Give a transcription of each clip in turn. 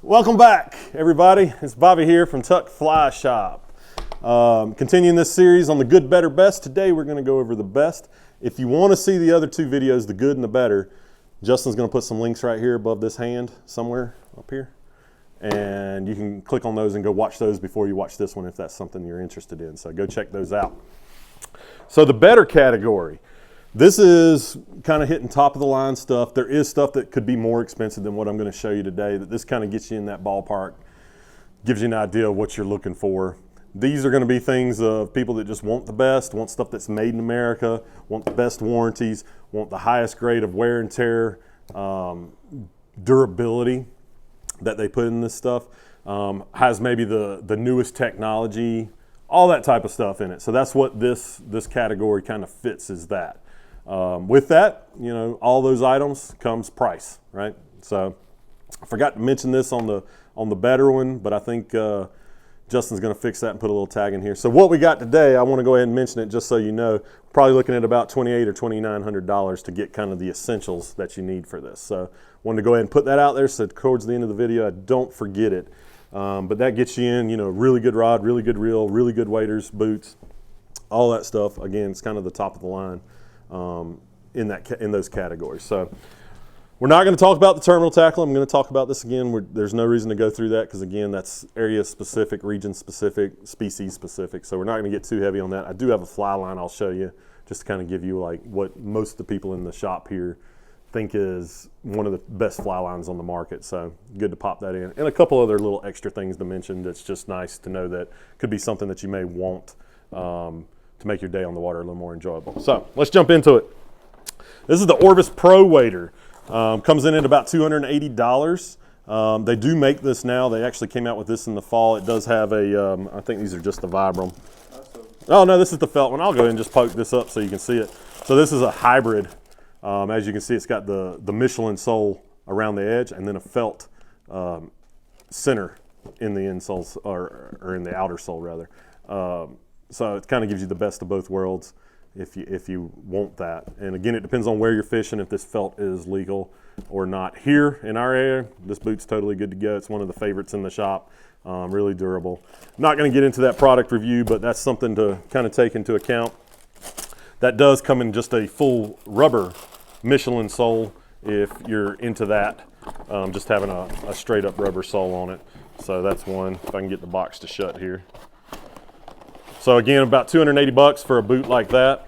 Welcome back, everybody. It's Bobby here from Tuck Fly Shop. Continuing this series on the good, better, best. Today we're going to go over the best. If you want to see the other two videos, the good and the better, Justin's going to put some links right here above this hand somewhere up here. And you can click on those and go watch those before you watch this one if that's something you're interested in. So go check those out. So the better category. This is kind of hitting top of the line stuff. There is stuff that could be more expensive than what I'm going to show you today, that this kind of gets you in that ballpark, gives you an idea of what you're looking for. These are going to be things of people that just want the best, want stuff that's made in America, want the best warranties, want the highest grade of wear and tear, durability that they put in this stuff, has maybe the newest technology, all that type of stuff in it. So that's what this category kind of fits, is that. With that, you know, all those items comes price, right? So I forgot to mention this on the better one, but I think Justin's going to fix that and put a little tag in here. So what we got today, I want to go ahead and mention it just so you know. We're probably looking at about $2,800 or $2,900 to get kind of the essentials that you need for this. So wanted to go ahead and put that out there so towards the end of the video I don't forget it. But that gets you in, you know, really good rod, really good reel, really good waders, boots, all that stuff. Again, it's kind of the top of the line in those categories. So we're not going to talk about the terminal tackle. I'm going to talk about this again. There's no reason to go through that because, again, that's area specific, region specific, species specific. So we're not going to get too heavy on that. I do have a fly line I'll show you just to kind of give you like what most of the people in the shop here think is one of the best fly lines on the market. So good to pop that in. And a couple other little extra things to mention that's just nice to know that could be something that you may want to make your day on the water a little more enjoyable. So let's jump into it. This is the Orvis Pro Wader. Comes in at about $280. They do make this now. They actually came out with this in the fall. It does have a, I think these are just the Vibram. Oh no, this is the felt one. I'll go ahead and just poke this up so you can see it. So this is a hybrid. As you can see, it's got the Michelin sole around the edge and then a felt center in the insoles, or in the outer sole rather. So it kind of gives you the best of both worlds if you want that. And again, it depends on where you're fishing, if this felt is legal or not. Here in our area, this boot's totally good to go. It's one of the favorites in the shop, really durable. Not going to get into that product review, but that's something to kind of take into account. That does come in just a full rubber Michelin sole if you're into that, just having a straight up rubber sole on it. So that's one, if I can get the box to shut here. So again, about $280 for a boot like that.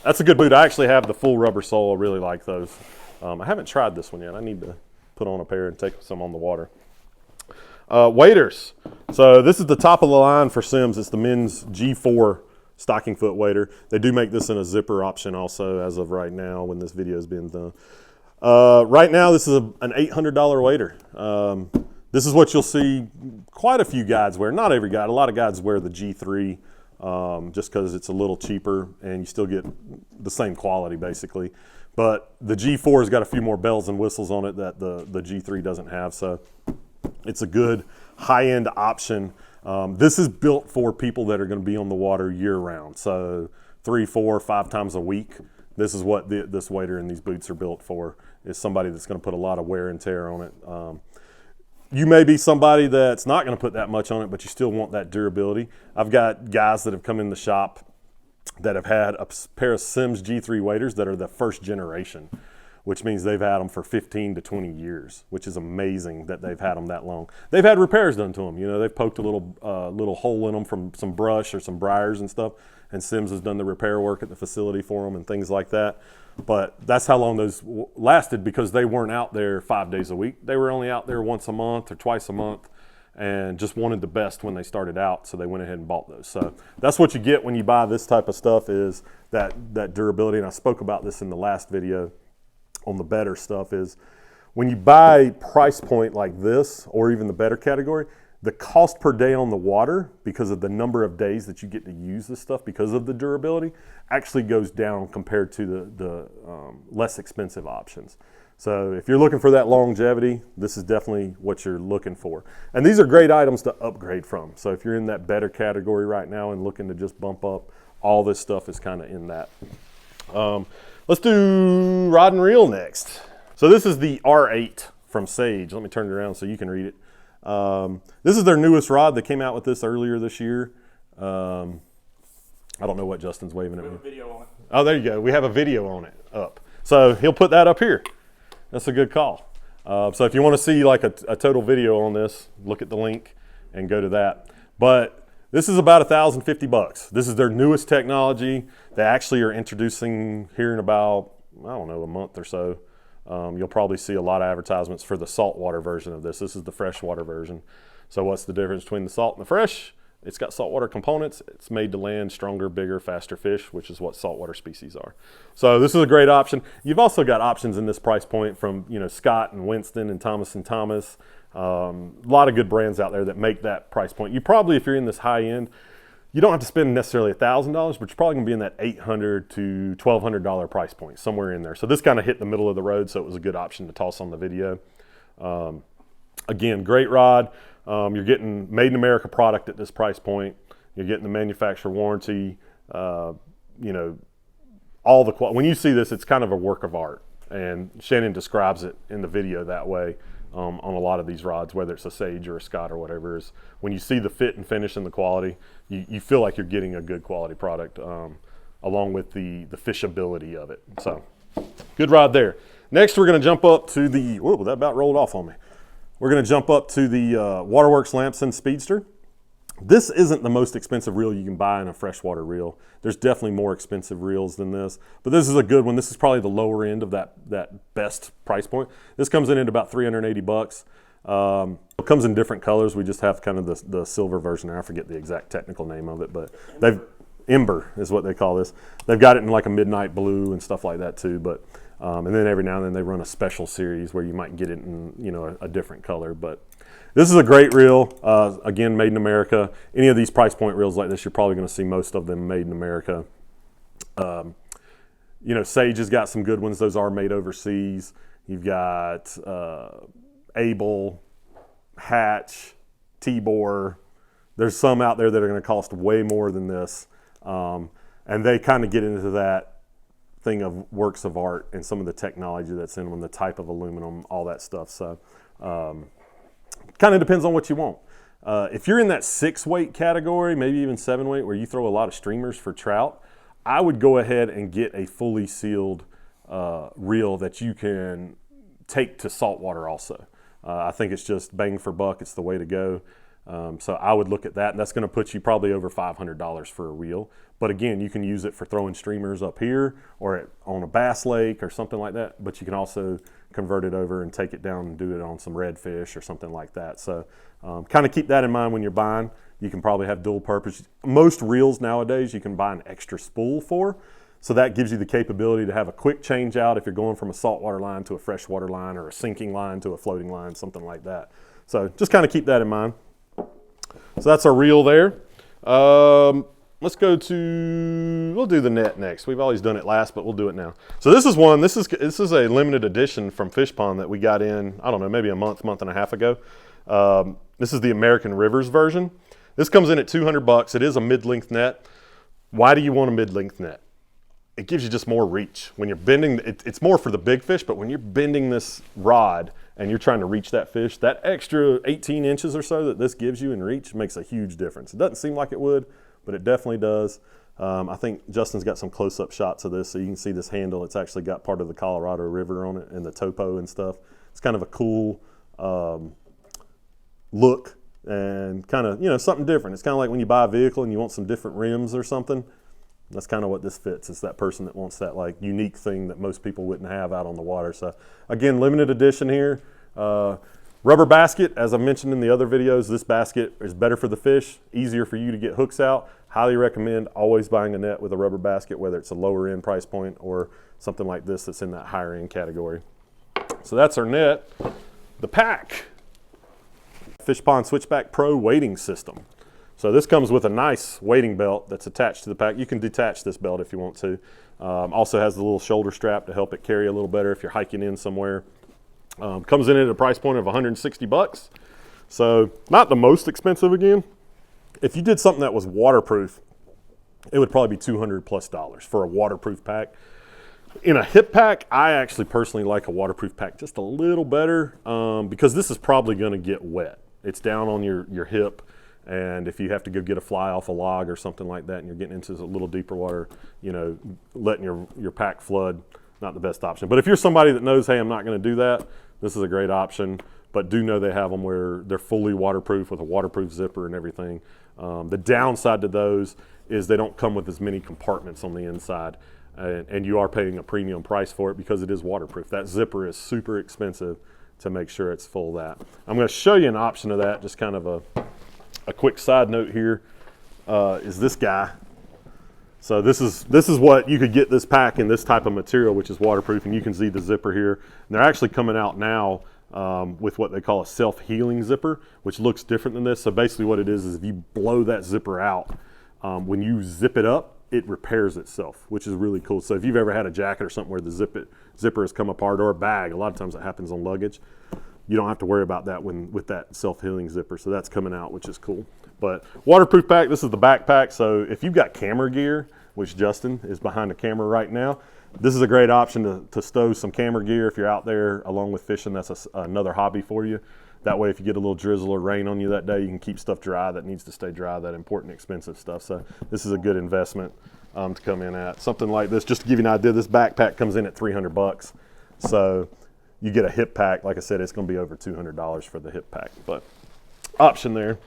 That's a good boot. I actually have the full rubber sole. I really like those. I haven't tried this one yet. I need to put on a pair and take some on the water. Waders. So this is the top of the line for Simms. It's the men's G4 stocking foot wader. They do make this in a zipper option also as of right now when this video is being done. Right now this is an $800 wader. This is what you'll see quite a few guides wear. Not every guide. A lot of guides wear the G3 just because it's a little cheaper and you still get the same quality basically. But the G4's got a few more bells and whistles on it that the G3 doesn't have. So it's a good high-end option. This is built for people that are going to be on the water year-round. So 3, 4, 5 times a week. This is what this wader and these boots are built for, is somebody that's going to put a lot of wear and tear on it. You may be somebody that's not going to put that much on it, but you still want that durability. I've got guys that have come in the shop that have had a pair of Simms G3 waders that are the first generation, which means they've had them for 15 to 20 years, which is amazing that they've had them that long. They've had repairs done to them. You know, they've poked a little hole in them from some brush or some briars and stuff, and Simms has done the repair work at the facility for them and things like that. But that's how long those lasted, because they weren't out there 5 days a week. They were only out there once a month or twice a month and just wanted the best when they started out, so they went ahead and bought those. So that's what you get when you buy this type of stuff, is that durability. And I spoke about this in the last video on the better stuff, is when you buy price point like this, or even the better category, the cost per day on the water, because of the number of days that you get to use this stuff because of the durability, actually goes down compared to the less expensive options. So if you're looking for that longevity, this is definitely what you're looking for. And these are great items to upgrade from. So if you're in that better category right now and looking to just bump up, all this stuff is kind of in that. Let's do rod and reel next. So this is the R8 from Sage. Let me turn it around so you can read it. This is their newest rod. They came out with this earlier this year. I don't know what Justin's waving at me. We have a video on it. Oh, there you go. We have a video on it up. So he'll put that up here. That's a good call. So if you want to see like a total video on this, look at the link and go to that. But this is about $1,050. This is their newest technology. They actually are introducing here in about, I don't know, a month or so. You'll probably see a lot of advertisements for the saltwater version of this. This is the freshwater version. So what's the difference between the salt and the fresh? It's got saltwater components. It's made to land stronger, bigger, faster fish, which is what saltwater species are. So this is a great option. You've also got options in this price point from, you know, Scott and Winston and Thomas & Thomas. A lot of good brands out there that make that price point. You probably, if you're in this high end, you don't have to spend necessarily $1,000, but you're probably gonna be in that $800 to $1,200 price point, somewhere in there. So this kind of hit the middle of the road, so it was a good option to toss on the video. Again, great rod. You're getting made in America product at this price point. You're getting the manufacturer warranty. You know, all the when you see this, it's kind of a work of art, and Shannon describes it in the video that way. On a lot of these rods, whether it's a Sage or a Scott or whatever, is when you see the fit and finish and the quality, you feel like you're getting a good quality product, along with the fishability of it. So, good rod there. Next, we're going to jump up to the, whoa, that about rolled off on me. We're going to jump up to the Waterworks Lamson Speedster. This isn't the most expensive reel you can buy in a freshwater reel. There's definitely more expensive reels than this, but this is a good one. This is probably the lower end of that best price point. This comes in at about $380. It comes in different colors. We just have kind of the silver version there. I forget the exact technical name of it, but Ember is what they call this. They've got it in like a midnight blue and stuff like that too, but and then every now and then they run a special series where you might get it in, you know, a different color. But this is a great reel, again, made in America. Any of these price point reels like this, you're probably going to see most of them made in America. You know, Sage has got some good ones. Those are made overseas. You've got Able, Hatch, Tibor. There's some out there that are going to cost way more than this. And they kind of get into that thing of works of art and some of the technology that's in them, the type of aluminum, all that stuff. So kind of depends on what you want. If you're in that 6-weight category, maybe even 7-weight, where you throw a lot of streamers for trout, I would go ahead and get a fully sealed reel that you can take to saltwater also. I think it's just bang for buck. It's the way to go. So I would look at that, and that's going to put you probably over $500 for a reel. But again, you can use it for throwing streamers up here or on a bass lake or something like that. But you can also convert it over and take it down and do it on some redfish or something like that. So kind of keep that in mind when you're buying. You can probably have dual purpose. Most reels nowadays you can buy an extra spool for. So that gives you the capability to have a quick change out if you're going from a saltwater line to a freshwater line or a sinking line to a floating line, something like that. So just kind of keep that in mind. So that's our reel there. Let's go to, we'll do the net next. We've always done it last, but we'll do it now. So this is one, this is a limited edition from Fish Pond that we got in, I don't know, maybe a month and a half ago. This is the American Rivers version. This comes in at $200. It is a mid-length net. Why do you want a mid-length net? It gives you just more reach. When you're bending, it's more for the big fish, but when you're bending this rod and you're trying to reach that fish, that extra 18 inches or so that this gives you in reach makes a huge difference. It doesn't seem like it would, but it definitely does. I think Justin's got some close-up shots of this, so you can see this handle. It's actually got part of the Colorado River on it and the topo and stuff. It's kind of a cool look and kind of, you know, something different. It's kind of like when you buy a vehicle and you want some different rims or something. That's kind of what this fits. It's that person that wants that like unique thing that most people wouldn't have out on the water. So again, limited edition here. Rubber basket, as I mentioned in the other videos, this basket is better for the fish, easier for you to get hooks out. Highly recommend always buying a net with a rubber basket, whether it's a lower end price point or something like this that's in that higher end category. So that's our net. The pack, Fish Pond Switchback Pro weighting system. So this comes with a nice weighting belt that's attached to the pack. You can detach this belt if you want to. Also has the little shoulder strap to help it carry a little better if you're hiking in somewhere. Comes in at a price point of $160. So not the most expensive again. If you did something that was waterproof, it would probably be $200+ for a waterproof pack. In a hip pack, I actually personally like a waterproof pack just a little better because this is probably going to get wet. It's down on your hip, and if you have to go get a fly off a log or something like that and you're getting into a little deeper water, you know, letting your pack flood, not the best option. But if you're somebody that knows, hey, I'm not going to do that, this is a great option. But do know they have them where they're fully waterproof with a waterproof zipper and everything. The downside to those is they don't come with as many compartments on the inside, and you are paying a premium price for it because it is waterproof. That zipper is super expensive to make sure it's full of that. I'm going to show you an option of that, just kind of a quick side note here, is this guy. So this is what you could get this pack in this type of material, which is waterproof, and you can see the zipper here. And they're actually coming out now with what they call a self-healing zipper, which looks different than this. So basically what it is if you blow that zipper out, when you zip it up, it repairs itself, which is really cool. So if you've ever had a jacket or something where the zipper has come apart, or a bag, a lot of times it happens on luggage, you don't have to worry about that with that self-healing zipper. So that's coming out, which is cool. But waterproof pack, this is the backpack. So if you've got camera gear, which Justin is behind the camera right now, this is a great option to stow some camera gear if you're out there along with fishing. That's another hobby for you. That way, if you get a little drizzle or rain on you that day, you can keep stuff dry that needs to stay dry, that important, expensive stuff. So this is a good investment to come in at. Something like this, just to give you an idea, this backpack comes in at $300. So you get a hip pack. Like I said, it's going to be over $200 for the hip pack. But option there.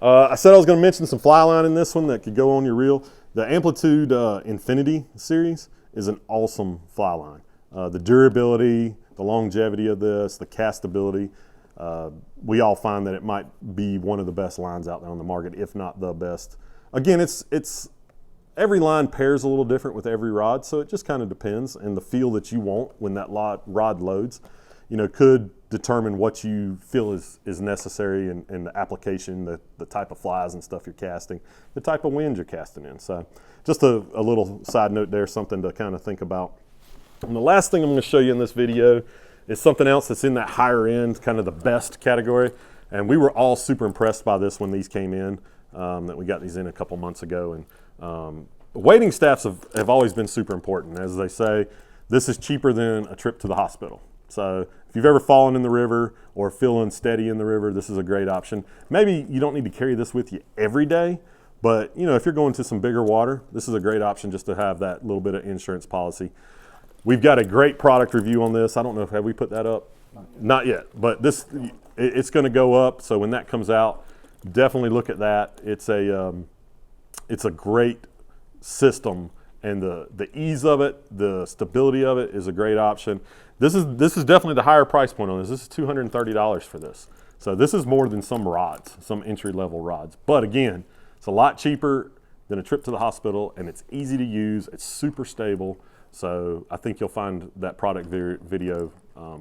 I said I was going to mention some fly line in this one that could go on your reel. The Amplitude Infinity series is an awesome fly line. The durability, the longevity of this, the castability, we all find that it might be one of the best lines out there on the market, if not the best. Again, it's every line pairs a little different with every rod, so it just kind of depends. And the feel that you want when that rod loads, you know, could determine what you feel is necessary in the application, the type of flies and stuff you're casting, the type of wind you're casting in. So just a little side note there, something to kind of think about. And the last thing I'm going to show you in this video is something else that's in that higher end, kind of the best category. And we were all super impressed by this when these came in, that we got these in a couple months ago. And waiting staffs have always been super important. As they say, this is cheaper than a trip to the hospital. So if you've ever fallen in the river or feel unsteady in the river, this is a great option. Maybe you don't need to carry this with you every day, but you know, if you're going to some bigger water, this is a great option just to have that little bit of insurance policy. We've got a great product review on this. I don't know if have we put that up? Not yet, but it's going to go up. So when that comes out, definitely look at that. It's a great system, and the ease of it, the stability of it is a great option. This is definitely the higher price point on this. This is $230 for this. So this is more than some rods, some entry-level rods. But again, it's a lot cheaper than a trip to the hospital, and it's easy to use. It's super stable. So I think you'll find that product video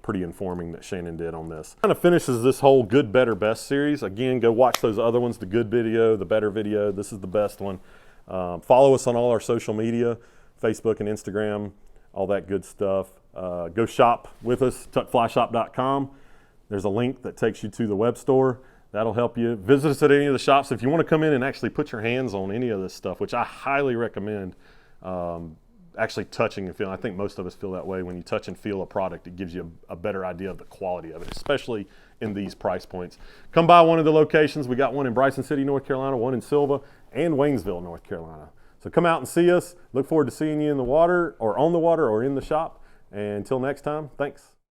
pretty informing that Shannon did on this. Kind of finishes this whole good, better, best series. Again, go watch those other ones, the good video, the better video. This is the best one. Follow us on all our social media, Facebook and Instagram, all that good stuff. Go shop with us, tuckflyshop.com. There's a link that takes you to the web store. That'll help you. Visit us at any of the shops. If you want to come in and actually put your hands on any of this stuff, which I highly recommend, actually touching and feeling. I think most of us feel that way. When you touch and feel a product, it gives you a better idea of the quality of it, especially in these price points. Come by one of the locations. We got one in Bryson City, North Carolina, one in Silva, and Waynesville, North Carolina. So come out and see us. Look forward to seeing you in the water or on the water or in the shop. And until next time, thanks.